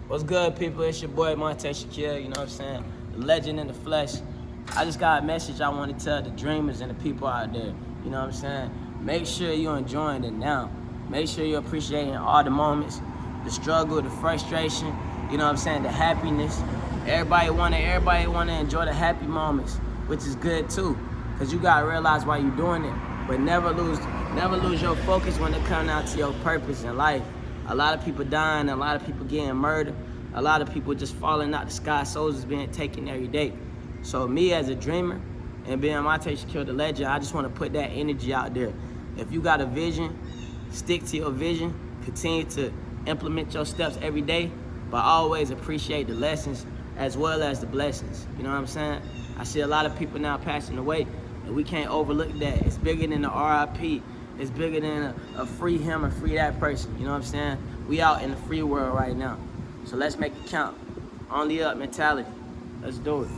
What's good, people? It's your boy Monte Chaqil, you know what I'm saying? The legend in the flesh. I just got a message I want to tell the dreamers and the people out there, you know what I'm saying? Make sure you're enjoying it now. Make sure you're appreciating all the moments, the struggle, the frustration, you know what I'm saying, the happiness. Everybody wanna enjoy the happy moments, which is good too, because you gotta realize why you're doing it, but never lose your focus when it comes down to your purpose in life. A lot of people dying, a lot of people getting murdered, a lot of people just falling out the sky, souls is being taken every day. So me as a dreamer, and being Monte Chaqil the legend, I just want to put that energy out there. If you got a vision, stick to your vision, continue to implement your steps every day, but always appreciate the lessons as well as the blessings. You know what I'm saying? I see a lot of people now passing away, and we can't overlook that. It's bigger than the RIP. It's bigger than a free him or free that person. You know what I'm saying? We out in the free world right now. So let's make it count. Only up mentality. Let's do it.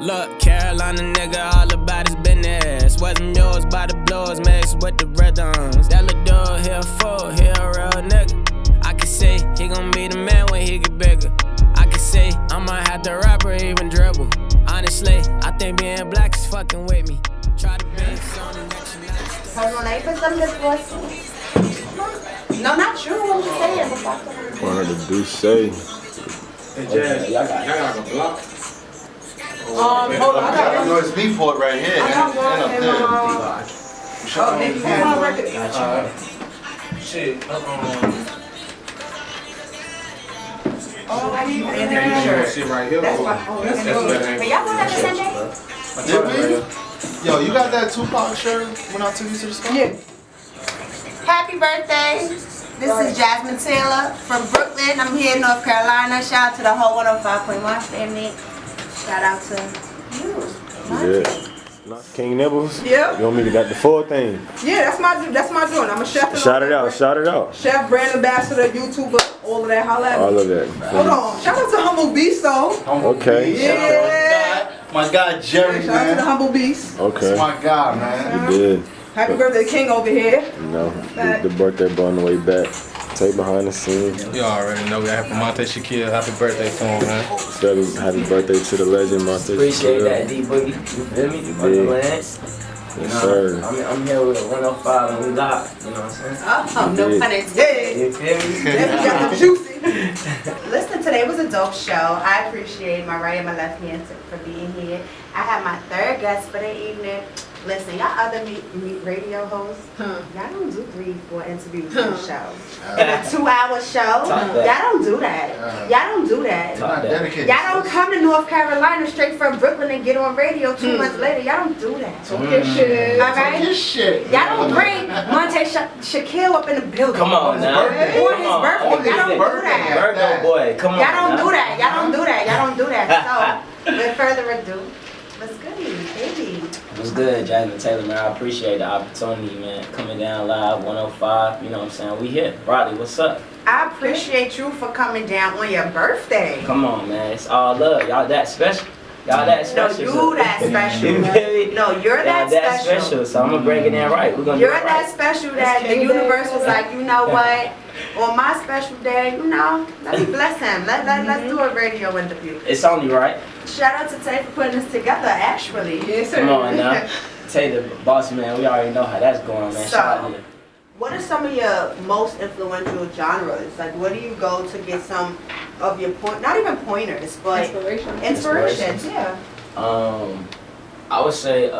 Look, Carolina nigga, all about his business. Wasn't yours by the blows, mixed with the rhythms. That little dude here full, he a real nigga. I can see he gon' be the man when he get bigger. I can see I might have to rap or even dribble. Honestly, I think being black is fucking with me. Try to be on the next night. Perdón, ahí pensando después. No, not you. What you saying? What did do say? Hey, Jazz, y'all got like a block? Hold on. I know it's Beatport right here. I got one and in up my there. Shit, I need shit right here. That's better. But y'all want that the same day? Did we? Yo, you got that Tupac shirt when I took you to the spot? Yeah. Happy birthday. This is Jasmine Taylor from Brooklyn. I'm here in North Carolina. Shout out to the whole 105.1 family. Shout out to you. Yeah. King Nibbles? Yeah. You want me to get the full thing? Yeah, that's my joint. I'm a chef. Shout it out, shout it out. Chef, brand ambassador, YouTuber, all of that. Holla at me. All of that. Hold on. Shout out to Humble Beast though. Okay. Yeah. My guy Jerry, Shout out to the man. Humble Beast. Okay. That's my guy, man. You did. Happy birthday, King over here. You know, the birthday boy on the way back. Take behind the scenes. You already know we got from Monte Chaqil. Happy birthday to him, man. Happy birthday to the legend, Monte Chaqil. Appreciate that, D-Boogie. You feel me? You Yeah. Lance. You Yes, know, sir. I'm here with 105 and we live. You know what I'm saying? Oh, no pun intended. You feel me? Definitely got the juicy. Listen, today was a dope show. I appreciate my right and my left hand for being here. I have my third guest for the evening. Listen, y'all other radio hosts, y'all don't do 3-4 interviews on the show. In a 2-hour show, y'all don't do that. Y'all don't do that. Not dedicated. Y'all don't come to North Carolina straight from Brooklyn and get on radio 2 months later. Y'all don't do that. Talk your shit. All right? This shit. Y'all don't bring Monte Chaqil up in the building. Come on now. On his birthday. Y'all don't do that. Virgo boy, come on. Y'all don't now. do that. Y'all don't do that. Y'all don't do that. So, without further ado, what's good, baby? What's good, Jasmine Taylor, man? I appreciate the opportunity, man. Coming down live, 105, you know what I'm saying? We here. Rodley, what's up? I appreciate you for coming down on your birthday. Come on, man. It's all love. Y'all that special. Y'all that No, special. you that special. You feel me? No, you're Y'all that special. So I'm going to break it in right. We're going to You're do it that right. special that the universe was like, you know what? On my special day, you know, let me bless him. Let's do a radio interview. It's only right. Shout out to Tay for putting this together, actually. Yes, sir. Come on now. Taylor, boss man, we already know how that's going, man. Shout out to you. What are some of your most influential genres? Like, where do you go to get some of your not even pointers, but inspirations? Yeah. I would say,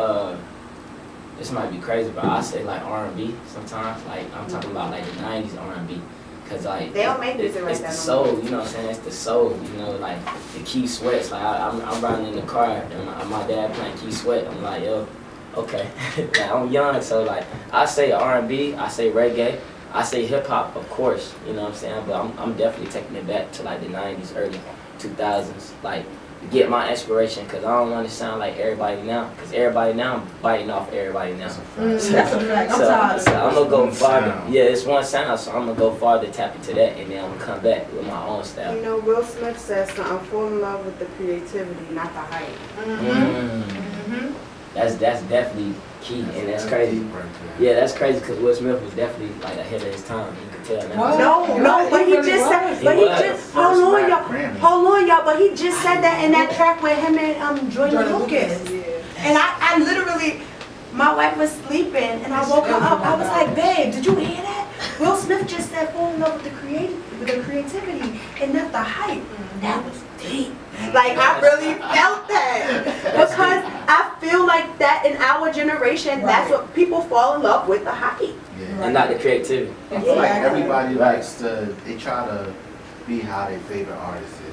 this might be crazy, but I say like R&B sometimes. Like, I'm talking about like the 90s R&B. Cause like, they don't make music it's like the that. soul, you know what I'm saying? It's the soul, you know, like the Key Sweats. Like, I'm riding in the car and my dad playing Key Sweat. I'm like, yo, okay. Like, I'm young, so like, I say R&B, I say reggae, I say hip hop, of course, you know what I'm saying? But I'm definitely taking it back to like the 90s, early 2000s, like get my inspiration, because I don't want to sound like everybody now, because everybody now I'm biting off everybody now. That's a fact. I'm tired. So I'm gonna go farther. Yeah, it's one sound, so I'm gonna go farther, tap into that, and then I'm gonna come back with my own style. You know, Will Smith says something, fall in love with the creativity, not the hype. That's definitely key, and that's crazy. Deep right there. Yeah, that's crazy because Will Smith was definitely like ahead of his time. You could tell now. No, but he really just was. said, but He he was. just, First hold on, rap y'all, Grammy. hold on, y'all, but he just said that in that track with him and Jordan Lucas. Yeah. And I literally, my wife was sleeping and I woke her up. I was like, babe, did you hear that? Will Smith just said fall in love with the creativity and not the hype. That was deep. Like I really felt that because I feel like that in our generation, that's what people fall in love with, the hype. Yeah. And not the creativity. I feel like Yeah. everybody Right. likes to, they try to be how their favorite artist is.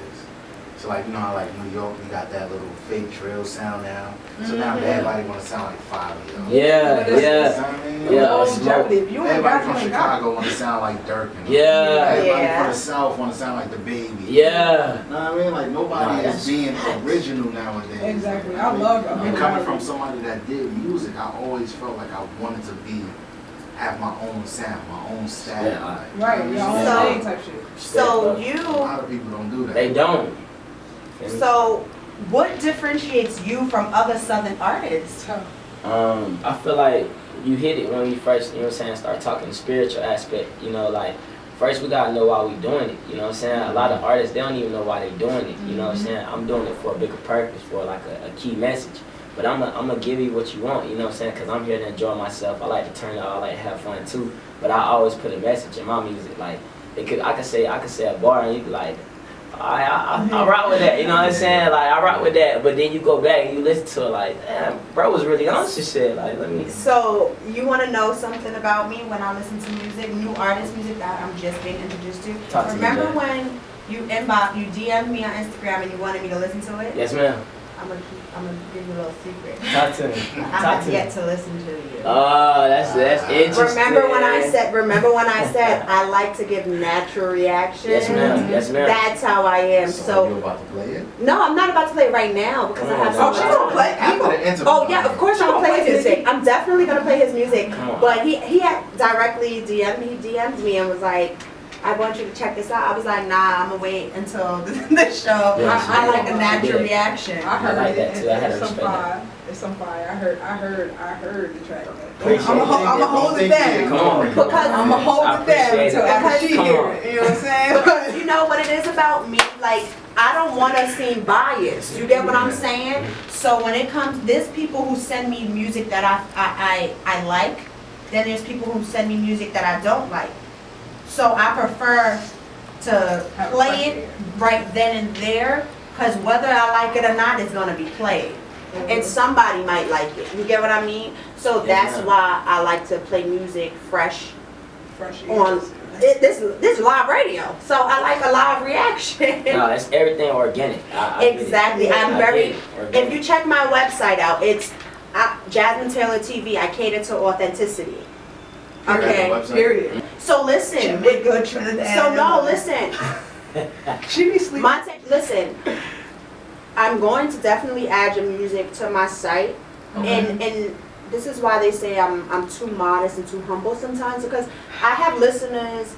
So like, you know how like New York, we got that little fake drill sound now. So now everybody want to sound like Fabio. Yeah, You know yeah, what I mean? yeah. No, Smoke. Jeopardy. If you ain't Everybody got from you ain't got Chicago want to sound like Dirk. And Yeah. everybody Yeah. from the South want to sound like the Baby. Yeah. You know what I mean? Like Nah, nobody that's is being original nowadays. Exactly. You know I what love And it. coming from somebody that did music, I always felt like I wanted to have my own sound, my own style. Yeah. Like, Right, your own So- thing type shit. So a you, lot of people don't do that. They don't. so what differentiates you from other Southern artists? I feel like you hit it when we first, you know what I'm saying, start talking the spiritual aspect, you know, like first we gotta know why we doing it, you know what I'm saying? A lot of artists, they don't even know why they doing it, you know what I'm saying? I'm doing it for a bigger purpose, for like a key message. But I'm gonna give you what you want, you know what I'm saying? Because I'm here to enjoy myself. I like to turn up, I like to have fun too. But I always put a message in my music. Like, I could say a bar and you be like, I rock with that, you know what I'm saying? Like, I rock with that. But then you go back and you listen to it like, damn, bro was really on some shit. Like, let me. So you want to know something about me when I listen to music, new artist music that I'm just being introduced to? Talk to me, Remember Jay. when you DM'd me on Instagram and you wanted me to listen to it? Yes, ma'am. I'm gonna give you a little secret. Talk to me. I Talk have to me. yet to listen to you. Oh, that's interesting. Remember when I said I like to give natural reactions? Yes, ma'am. Yes, ma'am. That's how I am. you So about to play it? no, I'm not about to play it right now because I have so Oh, much. she gonna play. After the interview. Oh yeah, of course I'm gonna play his music. I'm definitely gonna play his music. Come on. But he had directly DM'd me and was like, I want you to check this out. I was like, nah, I'm gonna wait until the show. Yeah, I like a she natural did. reaction. I heard like that it. too. I had to It's some respect that. fire. It's some fire. I heard the track. Appreciate I'm it. gonna hold it down. Come on. Because I'm gonna hold I it down appreciate until it. after she Come hear on. it. You know what I'm saying? Because you know what it is about me, like I don't want to seem biased. You get what I'm saying? So when it comes, there's people who send me music that I like. Then there's people who send me music that I don't like. So I prefer to play it right then and there, because whether I like it or not, it's gonna be played. And somebody might like it. You get what I mean? So that's Yeah. why I like to play music fresh Fresh on ears. this live radio. So I like a live reaction. No, it's everything organic. I get it. Exactly. I'm I very. get it. Organic. If you check my website out, it's Jasmine Taylor TV. I cater to authenticity. Okay. Period. So listen. With good Trinidad. So no, listen. She be sleeping. Listen. I'm going to definitely add your music to my site, and this is why they say I'm too modest and too humble sometimes, because I have listeners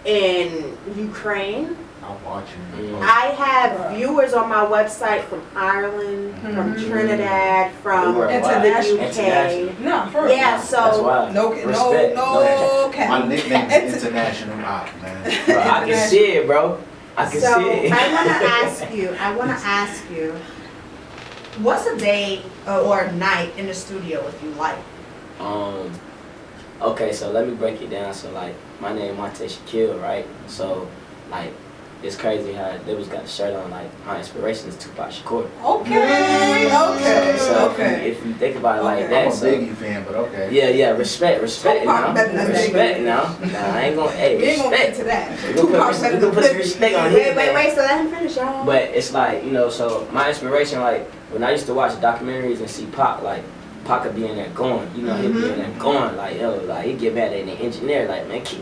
in Ukraine. I'm watching. I have viewers on my website from Ireland, from Trinidad, from the International. UK. No, for Yeah, That's so why. No Respect. no My cap. nickname is International Op, man. Bro, I can see it, bro. I can so see it. I want to ask you, what's a day or night in the studio if you like? Okay, so let me break it down. So like, my name Monte Chaqil, right? So like, it's crazy how they was got the shirt on. Like, my inspiration is Tupac Shakur. Okay. So Okay. if you think about it like Okay. I'm that, a so Biggie fan, but okay. yeah, respect Tupac now, better than respect Biggie. now. Nah, I ain't gonna, hey, We ain't gonna get respect. to that. We gonna put some respect on his name. Wait, so let him finish, y'all. But it's like, you know, so my inspiration, like, when I used to watch documentaries and see Pac, like, Pac could be in there going, you know, he'd be in there going, like, yo, like, he'd get mad at the engineer, like, man, keep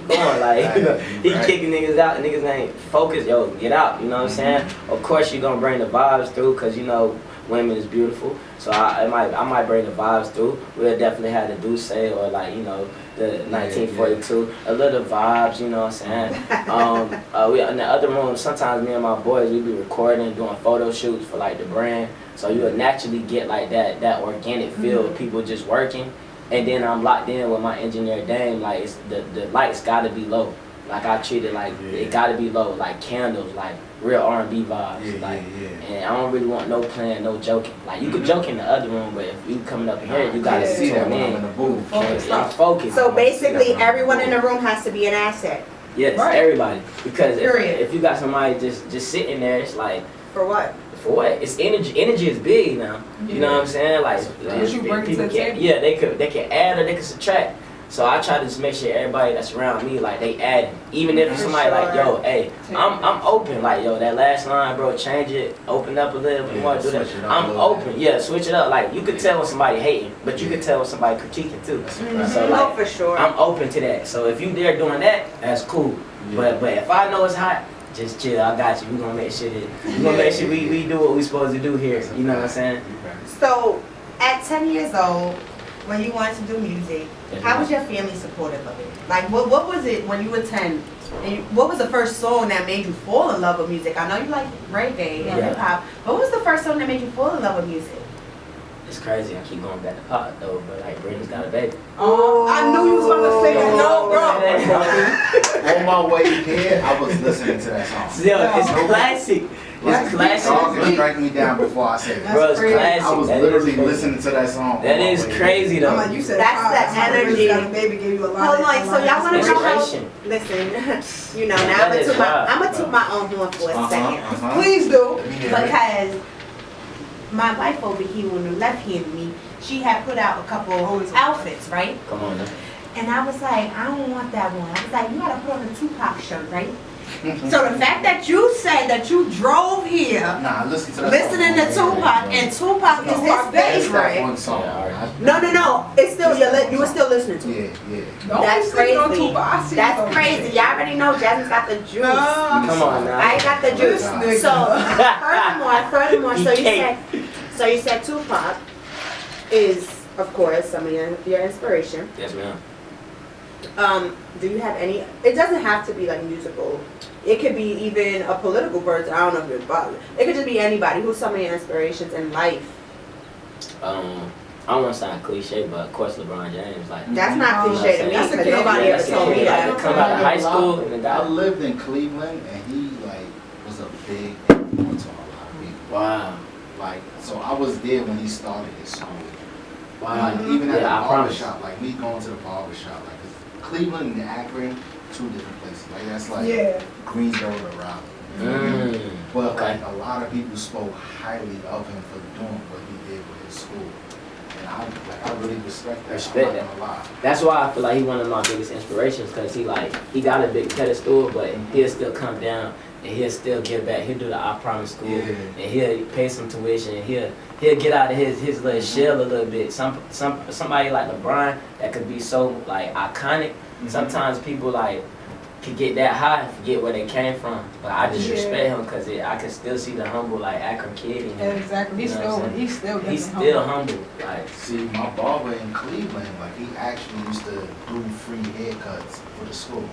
going, like, you know, he kicking niggas out, niggas ain't focused, yo, get out, you know what I'm saying? Of course, you're gonna bring the vibes through, cause, you know, women is beautiful, So I might bring the vibes through. We'll definitely have the Duce or like, you know, the 1942, a little vibes, you know what I'm saying? We in the other room, sometimes me and my boys, we be recording, doing photo shoots for like the brand. So you'll naturally get like that organic feel of people just working. And then I'm locked in with my engineer Dame, like the lights gotta be low. Like I treat it like it gotta be low, like candles, like real R&B vibes. And I don't really want no playing, no joking. Like you could joke in the other room, but if you coming up here, you gotta see that tune when I'm in. in the booth. I'm focused. So basically, everyone in the room has to be an asset. Yes, Right. everybody. Because Period. if you got somebody just sitting there, it's like, For what? for what? It's energy. Energy is big now. You know what I'm saying? Like What you bring to people the can, table. yeah, they can add or they can subtract. So I try to just make sure everybody that's around me, like they add. Even if For somebody like, sure. yo, hey, I'm open. Like, yo, that last line, bro, change it, open up a little bit more, do that. switch it up a I'm little open. bit. Yeah, switch it up. Like you could tell when somebody hating, but you could tell when somebody critiquing too. So Oh, like, for sure. I'm open to that. So if you there doing that, that's cool. But if I know it's hot, just chill. I got you. We gonna make sure we do what we supposed to do here. You know what I'm saying? So, at 10 years old, when you wanted to do music, Yes, how ma'am. was your family supportive of it? Like, what was it when you were 10? And what was the first song that made you fall in love with music? I know you like reggae and Yeah. hip hop, but what was the first song that made you fall in love with music? It's crazy. I keep going back to pop though, but like Brittany's got a baby. Oh, I knew you was about to say that. No, bro. On my way here, I was listening to that song. Still, it's classic. It's Dog classic. can strike me down before I say it. Bro, it's crazy. classic. I was That is literally crazy. listening to that song. That on my is way crazy I'm though. like, you said That's pop. the why Rich energy. Got a Baby gave you a lot Hold of on, so y'all want to know how? Inspiration. Listen, you know, Yeah, now that is wild. I'm gonna toot my own horn for a second. Please do. Because my wife over here on the left hand of me, she had put out a couple outfits, right? Come on now. And I was like, I don't want that one. I was like, you gotta put on a Tupac shirt, right? So the fact that you said that you drove here Nah, listen to that listening to song. Tupac and Tupac is his It's that favorite. one song. Yeah, No. It's still you were still listening to it. Yeah. Don't That's be sleeping on crazy. Tupac. I see you That's on crazy. shit. Y'all already know Jasmine's got the juice. Come on now. I got the juice. This So nigga. furthermore, He so you said Tupac is, of course, some of your inspiration. Yes, ma'am. Do you have any? It doesn't have to be like musical. It could be even a political person. I don't know if you're bothered. It could just be anybody. Who's some of your inspirations in life? I don't want to sound cliche, but of course LeBron James. Like That's not Oh, cliche to me that's a because kid. nobody Yeah, ever that's a told me kid. that. Like, come out of high school and the I guy. lived in Cleveland and he like was a big influence on a lot of people. Wow. Like, so I was there when he started his school. Wow. Like, even at Yeah, I the promise. barbershop, like me going to the barbershop, like 'cause Cleveland and Akron, two different places. Like that's like Yeah. Greensboro to Raleigh. But like a lot of people spoke highly of him for doing what he did with his school. And I really respect that. Respect I'm that. not gonna lie. That's why I feel like he one of my biggest inspirations, because he got a big pedestal, but he'll still come down and he'll still give back. He'll do the I Promise school Yeah. and he'll pay some tuition. And he'll get out of his little shell a little bit. Somebody like LeBron that could be so like iconic. Sometimes people like could get that high and forget where they came from. But I just Yeah. respect him because I can still see the humble like Akron kid in him. Exactly. You know what I'm saying? He's still He's different. still humble. Like See, my barber in Cleveland, like he actually used to do free haircuts for the school.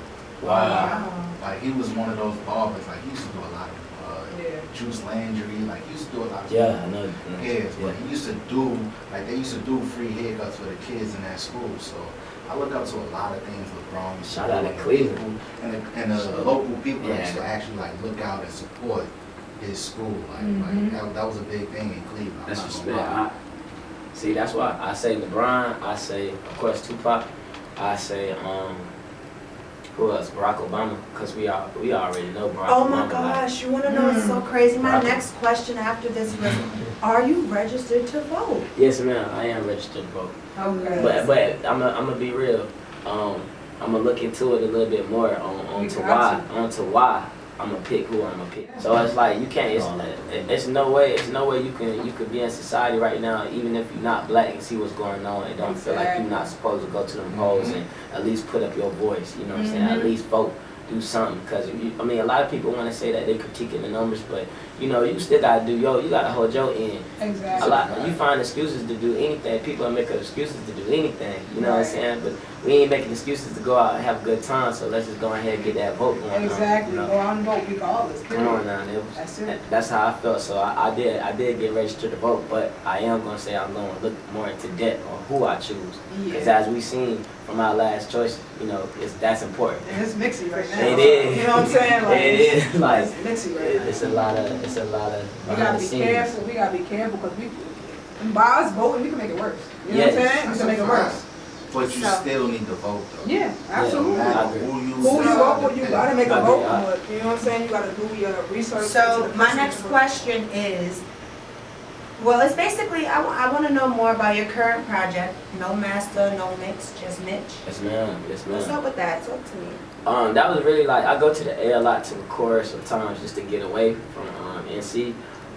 wow. Like he was one of those barbers. Like he used to do a lot of Yeah. Juice Landry. Like he used to do a lot of Yeah, I know. hairs. Yeah. But he used to do like they used to do free haircuts for the kids in that school. So I look up to a lot of things LeBron used to Shout do, out to and Cleveland. people- and the local people that Yeah. used to actually like look out and support his school. Like, Mhm. that was a big thing in Cleveland. I'm That's not respect. gonna lie. See, that's why I say LeBron. I say, of course, Tupac. I say, who else? Barack Obama, because we already know Barack Oh Obama. my like- gosh, you want to know it's so crazy? My Rock. next question after this was, are you registered to vote? Yes, ma'am. I am registered to vote. Okay. But I'm gonna be real. I'm gonna look into it a little bit more on You to got why I'm gonna pick who I'm gonna pick. So it's like you can't. It's no way you could be in society right now, even if you're not black, and see what's going on, and don't feel like you're not supposed to go to them polls and at least put up your voice. You know what I'm saying? At least vote. do something. Because, I mean, a lot of people want to say that they critiquing the numbers, but, you know, you still got to do, you got to hold your end. Exactly. You find excuses to do anything. People are making excuses to do anything, you know what I'm saying? But we ain't making excuses to go out and have a good time, so let's just go ahead and get that vote going Exactly. on. You know? Go out and vote regardless. Come on now, that's how I felt. So I did get registered to vote, but I am gonna say I'm gonna look more into depth on who I choose, because as we seen from our last choice, you know, that's important. And it's mixy right now. It is. You know what I'm saying? Like, it is like it's mixy right now. it's a lot of. We gotta be careful. We gotta be careful because by us voting, we can make it worse. You know what I'm saying? We can make it worse. But you still need to vote though. Yeah, absolutely. Yeah, Who you vote for, you gotta make a vote I for it. You know what I'm saying? You gotta do your research. So my next question is, well, it's basically, I want to know more about your current project. No master, no mix, just Mitch. Yes, ma'am. Yes, ma'am. What's up with that? Talk to me. That was really like, I go to the A a lot to record sometimes just to get away from NC.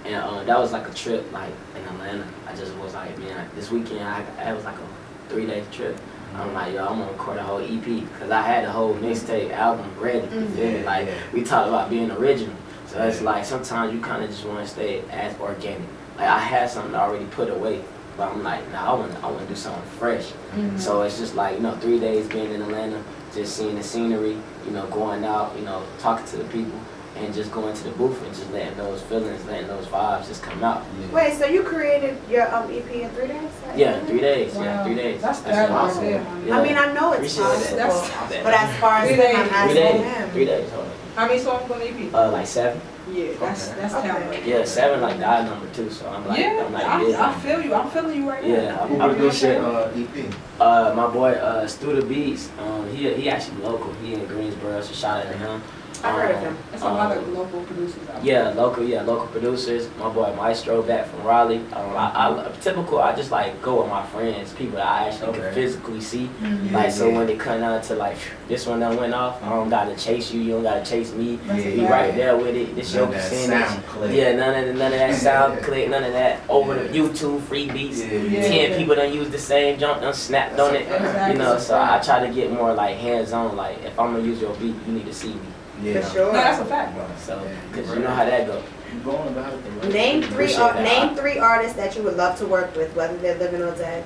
And that was like a trip like in Atlanta. I just was like, man, this weekend it was like a 3-day trip. I'm like, yo, I'm gonna record a whole EP because I had the whole mixtape album ready. You feel me? Like we talked about being original. So it's like sometimes you kind of just want to stay as organic. Like I had something already put away, but I'm like, nah, I want to do something fresh. So it's just like, you know, 3 days being in Atlanta, just seeing the scenery, you know, going out, you know, talking to the people, and just going to the booth and just letting those feelings, letting those vibes just come out. Wait, so you created your EP in 3 days? Yeah, 3 days. Wow. Yeah, 3 days. That's that right there. Yeah. I mean, I know it's Appreciate that. possible, but as far as 3 him, days. I'm 3 asking days. him. 3 days. Hold on. How many songs on the EP? Like 7. Yeah, that's talent. Yeah, 7 like our number too. So I'm like, Yeah, I'm like, I feel you. I'm feeling you right now. Yeah, Who I'm produced sure. your EP? My boy Studa Beats. He actually local. He in Greensboro, so shout out to him. I heard of him. That's a lot of local producers out there. Yeah, local producers. My boy Maestro back from Raleigh. I just like go with my friends, people that I actually can physically see. Like so when they come down to like this one that went off, I don't gotta chase you, you don't gotta chase me. Be right there with it. This your percentage. Yeah, none of that sound click, none of that over the YouTube free beats. 10 people done use the same jump, done snapped on it. Exactly. You know, so I try to get more like hands on. Like if I'm gonna use your beat, you need to see me. Yeah. For sure. No, that's a fact, bro. So, cause you know how that go. You going about it the right way. Name Appreciate three artists that you would love to work with, whether they're living or dead.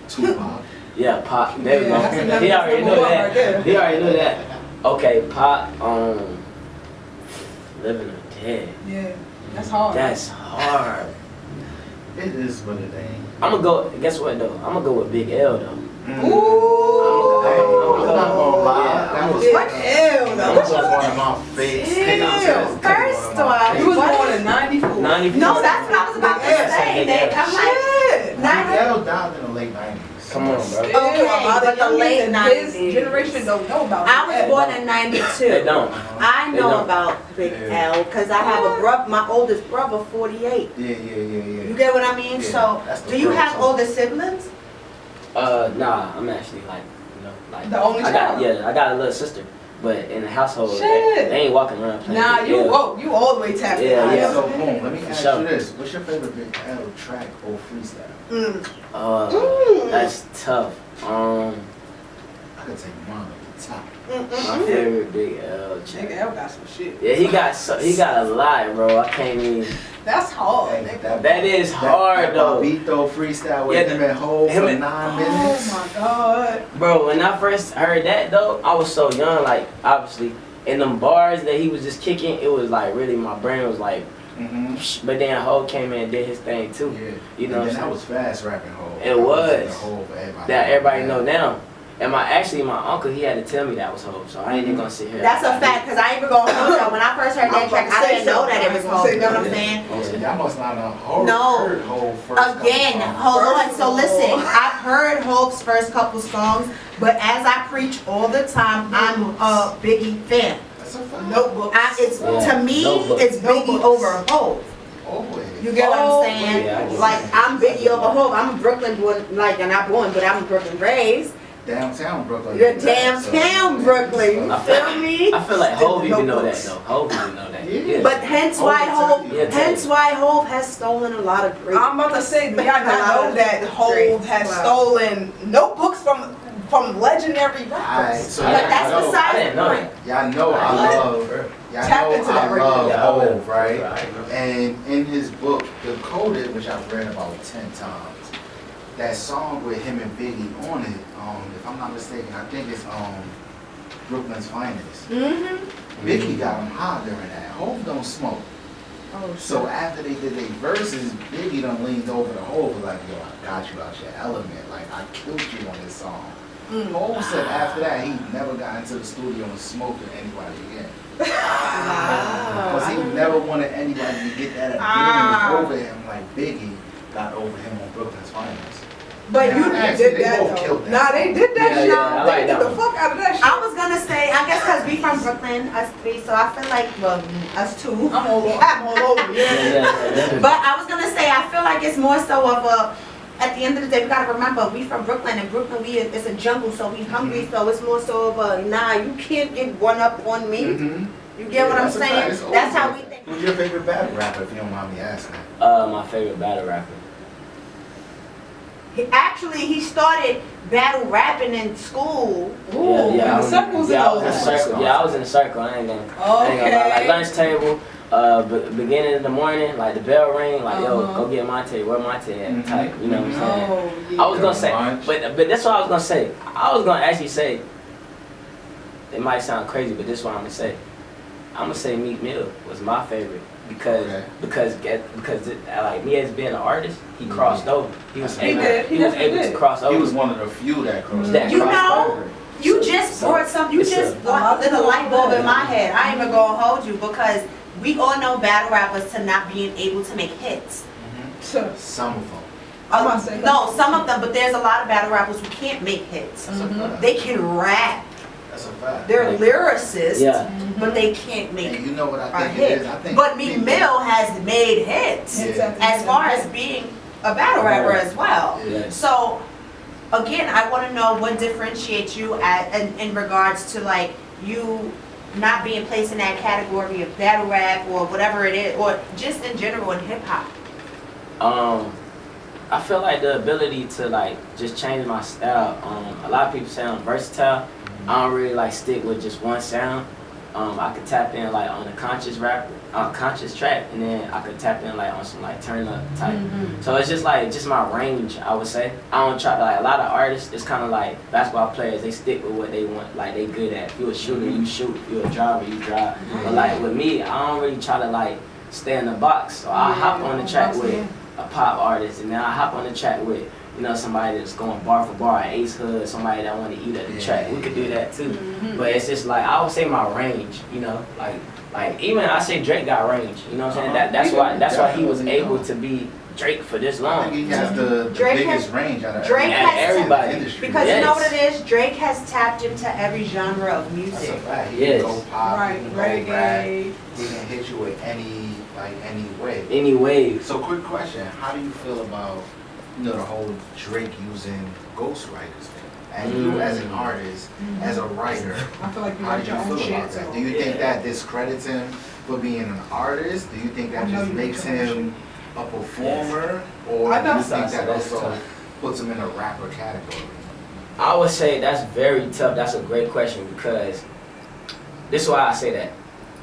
Tupac. Yeah, Pop. There we Yeah, go. that's He already number knew one right there. that. He already knew that. Okay, Pop. Living or dead. Yeah, that's hard. That's hard. It is what it ain't. I'm gonna go. Guess what though? I'm gonna go with Big L though. Ooh. I'm not gonna lie. That was What? Ew, that was one of my favorites. First off, He was born in 94. 94. no, that's what I was about to say. Nick. I'm like, Miguel died in the late 90s. Come on, bro. Okay, but the late His 90s. generation don't know about I was that. born in 92. They don't. I They know don't. about Big L because I have a brother, my oldest brother, 48. Yeah. You get what I mean? Yeah, So, that's the do you have first older siblings? Nah. I'm actually like, you know, like The only I got, child? I got a little sister, but in the household, Shit. they ain't walking around playing. Nah, Big you L. woke. You all the way tapped in. Yeah, yeah. So boom, let me ask Sure. you this. What's your favorite Big L track or freestyle? That's tough. I could take mine at the top. My favorite Big L Nigga track. L got some shit. Yeah, he got a lot, bro. I can't even. That's hard, Hey, nigga. That is hard though, Bobito freestyle with Yeah, him and Hov him for and- 9 minutes. Oh my god. bro. When I first heard that though, I was so young. Like obviously, in them bars that he was just kicking, it was like really my brain was like. Mm-hmm. But then Ho came in and did his thing too. Yeah. You know And what then I'm that was fast rapping Hov. It was. The Hov for everybody. That everybody know now. And my uncle, he had to tell me that was Hope, so I ain't even gonna sit here. That's a fact because I ain't even gonna hold y'all. When I first heard that track, I didn't know that it was Hov. You know what I'm saying? Y'all must not know Hov. No. Heard Hov first. Again, hold on. So listen, I've heard Hope's first couple songs, but as I preach all the time, I'm a Biggie fan. That's a fact. Notebook. To me, Notebook. it's Biggie over Hope. Always. You get what I'm saying? Yeah, I get Like I'm Biggie over Hope. I'm a Brooklyn born, like, and not born, but I'm Brooklyn raised. downtown Brooklyn. You're downtown Brooklyn. You feel me? I feel like Hov even know that Notebooks. though. Hov even know that. Yeah. But hence why Hov, Yeah, Hov has stolen a lot of great. I'm about to say, do y'all not know that Hov has stolen notebooks from legendary rappers? Alright, so But that's I besides didn't the know point. y'all know I love, Tap into that right love there. Hov, right? Right. And in his book, Decoded, which I've read about 10 times, that song with him and Biggie on it, if I'm not mistaken, I think it's Brooklyn's Finest. Biggie got him high during that. Hov don't smoke. Oh, So after they did their verses, Biggie done leaned over to Hov and like, yo, I got you out your element. Like, I killed you on this song. Hov said after that, he never got into the studio and smoked with anybody again. Because he never wanted anybody to get that advantage over him like Biggie got over him on Brooklyn's Finest. But you Actually, did they that both though. killed that Nah, song. they did that Yeah, shit. yeah, I like They did that the one. fuck out of that shit. I was gonna say, I guess because we from Brooklyn, us three, so I feel like, well, us two. I'm all over. Yeah. But I was gonna say, I feel like it's more so of a, at the end of the day, we gotta remember, we from Brooklyn, and Brooklyn, it's a jungle, so we hungry, so it's more so of a, nah, you can't get one up on me. You get what I'm That's a fact. It's saying? That's how over. we think. Who's your favorite battle rapper, if you don't mind me asking? My favorite battle rapper. He started battle rapping in school. Ooh, Yeah, in the circles I was and in all the that. circle. Yeah, I was in the circle. I ain't gonna lie. Like lunch table, beginning of the morning, like the bell ring, like yo, go get Monte, where Monte at? Type, you know what I'm saying? Oh, yeah. I was gonna say, but that's what I was gonna say. I was gonna actually say, it might sound crazy, but this is what I'm gonna say. I'm gonna say Meek Mill was my favorite because like me as being an artist, he crossed over. He was able to cross over. He was one of the few that crossed. You know, you just brought some, you just lit a light bulb in my head. I ain't even gonna hold you because we all know battle rappers to not being able to make hits. Some of them. No, some of them, but there's a lot of battle rappers who can't make hits. That's a fact. They can rap. That's a fact. They're lyricists, Yeah. but they can't make And you know what I a think it hit. is? I think But Meek Mill has made hits Yeah. as far as being a battle rapper as well. Yeah. So, again, I want to know what differentiates you in regards to like you not being placed in that category of battle rap or whatever it is, or just in general in hip hop. I feel like the ability to like just change my style. A lot of people say I'm versatile. I don't really like stick with just one sound. I could tap in like on a conscious track, and then I could tap in like on some like turn up type. So it's just like my range, I would say. I don't try like a lot of artists. It's kind of like basketball players. They stick with what they want, like they good at. If you're a shooter, you shoot. If you're a driver, you drive. But like with me, I don't really try to like stay in the box. So I hop on the track with a pop artist, and then I hop on the track with somebody that's going bar for bar, Ace Hood, somebody that want to eat at the track. We could do that too. But it's just like I would say my range, like even I say Drake got range. You know what I'm saying? That's why he was able to be Drake for this I long. think he has the Drake biggest range out of Drake has everybody. industry. Because you know what it is? Drake has tapped into every genre of That's a music. fact. He Yes. can go pop, Right, he can go rap, reggae. he can hit you with any way. Anyway, So quick question, how do you feel about the whole Drake using ghostwriters thing? And you as an artist, as a writer, I feel like you how write do your you own feel shit. about that? So. Do you think that discredits him for being an artist? Do you think that I know just you makes write your own him a performer? Or I do know. you think that That's also tough. puts him in a rapper category? I would say that's very tough. That's a great question because this is why I say that.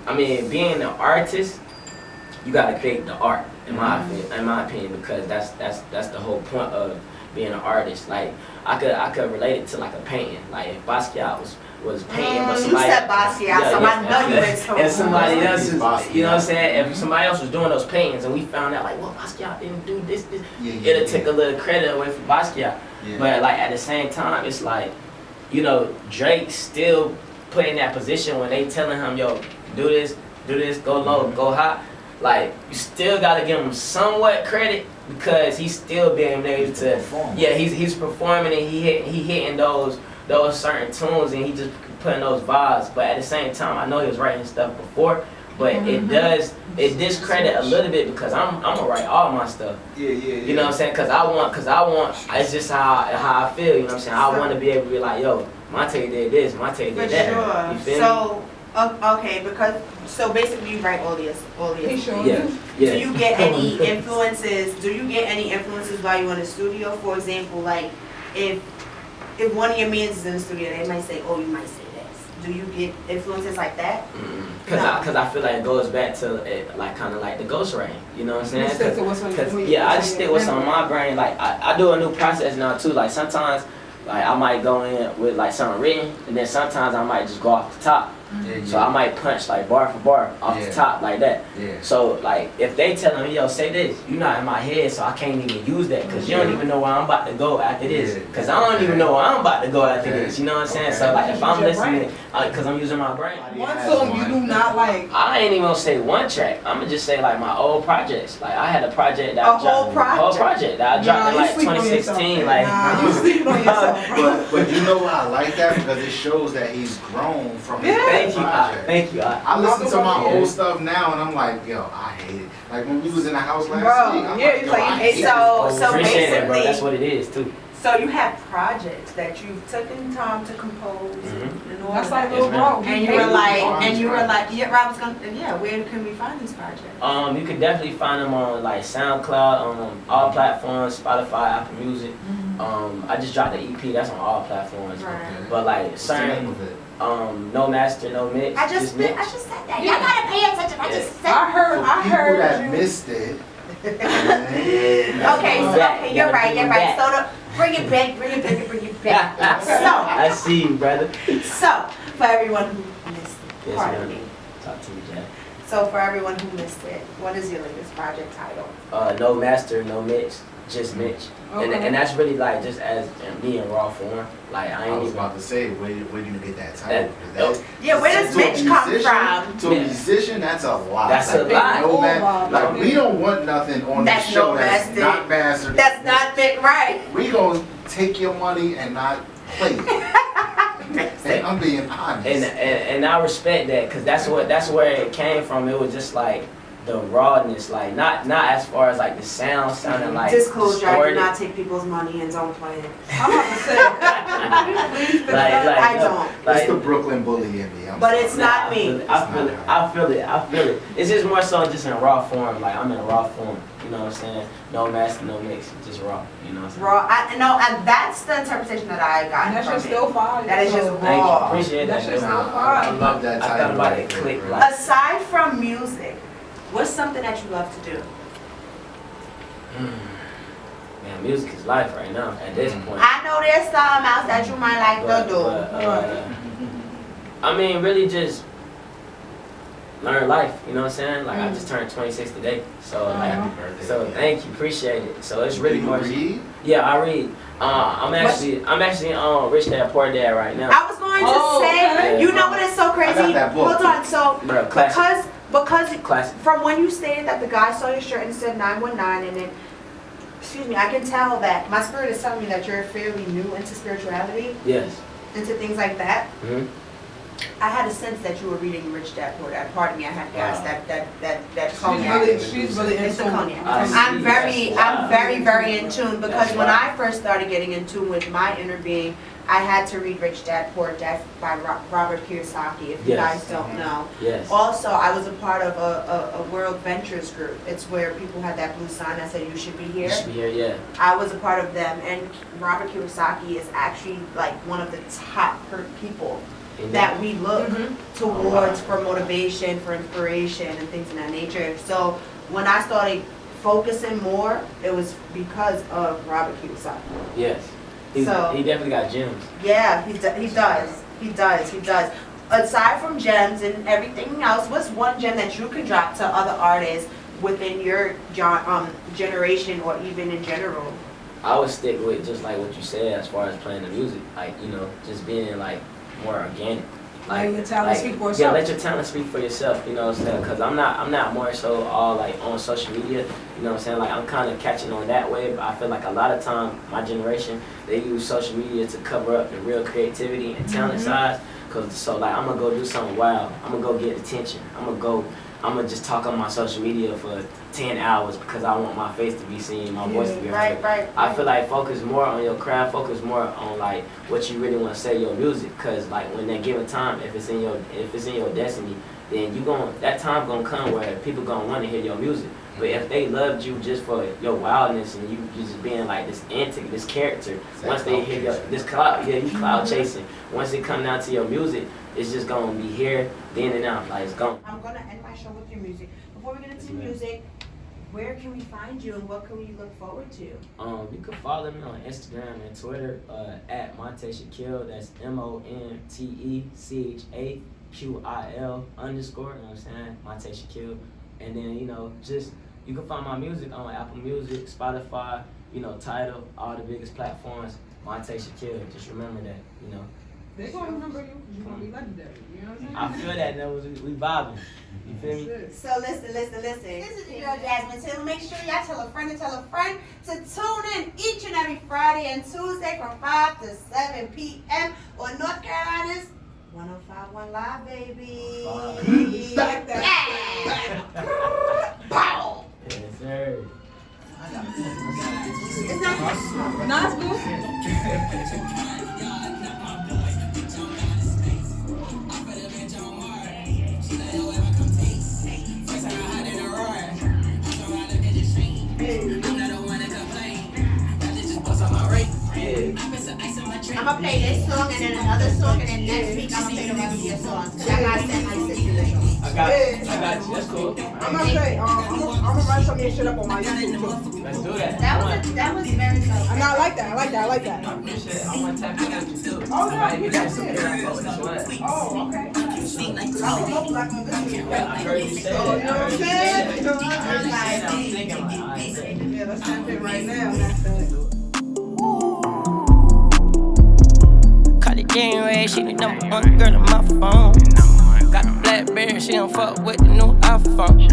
I mean, being an artist, you gotta create the art. In my opinion, because that's the whole point of being an artist. Like I could relate it to like a painting. Like if Basquiat was painting, but You somebody said Basquiat, so I know you went to and somebody him. else is, Basquiat. you know what I'm saying? If somebody else was doing those paintings and we found out like, well, Basquiat didn't do this, it'll take a little credit away from Basquiat. Yeah. But like at the same time, it's like, Drake still put in that position when they telling him, yo, do this, go low, go high. Like you still gotta give him somewhat credit because he's still being able to. Yeah, he's performing and he hitting those those certain tunes and he just putting those vibes. But at the same time, I know he was writing stuff before, but it discredit a little bit because I'm gonna write all my stuff. Yeah. You know what I'm saying? Cause I want. It's just how I feel. You know what I'm saying? I want to be able to be like, yo, Monte did this, Monte did that. Sure. You feel me? So, okay, because so basically you write all these. Yeah. Do you get any influences? While you're in the studio? For example, like if one of your mans is in the studio, they might say, "Oh, you might say this." Do you get influences like that? Cause I feel like it goes back to like kind of like the ghostwriting. You know what I'm saying? You stick to what's on your brain. Yeah, I just stick what's on my brain. Like I do a new process now too. Like sometimes, like I might go in with like something written, and then sometimes I might just go off the top. So I might punch like bar for bar off the top like that. So like if they telling me, yo, say this, you're not in my head, so I can't even use that because you don't even know where I'm about to go after this. Because I don't even know where I'm about to go after this. You know what I'm saying? So like if I'm listening, because I'm using my brain. One song you do not like. I ain't even gonna say one track. I'm gonna just say like my old projects. Like I had a project that A whole project that I dropped in like 2016. Like you sleeping on yourself, bro. But you know why I like that? Because it shows that he's grown from his project. Thank you. I listen to my old stuff now and I'm like, yo, I hate it. Like when we was in the house last week, I'm it's like I you hate hate this. So Appreciate it, bro. basically, That's what it is too. so you have projects that you've taken time to compose and all That's of like that. little bro. And you were like, yeah, Rob's gonna, yeah. Where can we find these projects? You can definitely find them on like SoundCloud, all platforms, Spotify, Apple Music. I just dropped the EP. That's on all platforms. Right. But like What's the name certain, of it? no master, no mix. I just said that. Y'all gotta pay attention. I just said. I People heard that you. missed it. Okay, you're right. So bring it back. So I see you, brother. So, for everyone who missed it, Yes, pardon ma'am. me. Talk to me, Jack. So, for everyone who missed it, what is your latest project title? No master, no mix, just Mitch. And that's really like just as me in raw form. Like I I ain't was even. about to say, where do you get that title? Yeah, where does Mitch come from? To a musician, that's a lot. That's a lot. Like we don't want nothing on the That's show no that's master. not mastered. That's not Mitch, right? We gonna take your money and not play it. And I'm being honest. And I respect that because that's where it came from. It was just like the rawness, like not as far as like the sound sounding like Disclosure, I do distorted. not take people's money and don't play it. I'm about to say. I don't. It's the Brooklyn bully in me. But it's not me. I feel it. It's just more so just in raw form. Like I'm in a raw form. You know what I'm saying? No master, no mix, just raw. You know what I'm saying? Raw. No, and that's the interpretation that I got. And that's from just it. still fire. That is just Thank you. raw. Appreciate That's that. just man. so fire. I love that I title. thought about it click like. Aside from music, what's something that you love to do? Man, music is life right now at this point. I know there's something else that you might like to do. I mean, really just learn life. You know what I'm saying? Like I just turned 26 today, so Happy birthday. so thank you, appreciate it. So it's really Do you more. read? Yeah, I read. I'm actually on Rich Dad Poor Dad right now. I was going to say, okay. you know what is so crazy? I got that book. Hold on, so Bro, classic. because Classic. from when you stated that the guy saw your shirt and said 919, and then, excuse me, I can tell that my spirit is telling me that you're fairly new into spirituality, Yes. into things like that. hmm I had a sense that you were reading Rich Dad Poor Dad. Pardon me, I had gas. That She's cognac. really It's the into cognac. I see. I'm very in tune because That's when right. I first started getting in tune with my inner being, I had to read Rich Dad Poor Dad by Robert Kiyosaki, if you Yes. guys don't know. Yes. Also, I was a part of a World Ventures group. It's where people had that blue sign that said you should be You here. should be here, yeah. I was a part of them, and Robert Kiyosaki is actually like one of the top people that we look towards for motivation, for inspiration, and things of that nature. So when I started focusing more, it was because of Robert Kiyosaki. Yes. He definitely got gems. Yeah, he does. Aside from gems and everything else, what's one gem that you can drop to other artists within your generation or even in general? I would stick with just like what you said as far as playing the music, like just being like more organic. Let your talent speak for Yeah, itself. let your talent speak for yourself. You know what I'm saying? Because I'm not more so all like on social media. You know what I'm saying? Like I'm kind of catching on that way, but I feel like a lot of time my generation they use social media to cover up the real creativity and talent sides. So like I'm gonna go do something wild. I'm gonna go get attention. I'm gonna just talk on my social media for 10 hours because I want my face to be seen, my voice to be heard. Right. I feel like focus more on your craft, focus more on like what you really want to say your music, cause like when that given time, if it's in your destiny, then that time gonna come where people gonna want to hear your music. But if they loved you just for your wildness and you just being like this antic, this character, once they hear you cloud chasing. Once it come down to your music, it's just gonna be here, then and out, like it's gone. I'm gonna end my show with your music. Before we get into music, where can we find you and what can we look forward to? You can follow me on Instagram and Twitter at Monte Chaqil. That's MonteChaqil __. You know what I'm saying? Monte Chaqil. And then you can find my music on Apple Music, Spotify, Tidal, all the biggest platforms. Monte Chaqil. Just remember that. They gonna remember you. You gonna be legendary. You know what I'm saying? I feel that now we vibing. You feel me? So listen. This is your girl Jasmine. So make sure y'all tell a friend to tune in each and every Friday and Tuesday from 5 to 7 p.m. on North Carolina's 105.1 Live, baby. Respect that. Pow! Yes, sir. It's not. Nah, it's cool. I'm gonna play this song and then another song and then next week I'm gonna play the rest of your songs. Cause I gotta send my sister the song. I got you. That's cool. I'm gonna say, I'm gonna write some of your shit up on my YouTube too. Let's do that. That was very dope. And I like that. I appreciate it. I want to tap into you too. Oh, yeah, Somebody that's some it. Oh, okay. I don't know black on this. I heard you say So, you know what I'm saying? You know what I heard you say that. I'm I'm thinking like, all right, saying? Yeah, let's tap in right now. That's it. Call it January, she the number one girl on my phone. Got a Blackberry, she don't fuck with the new iPhone.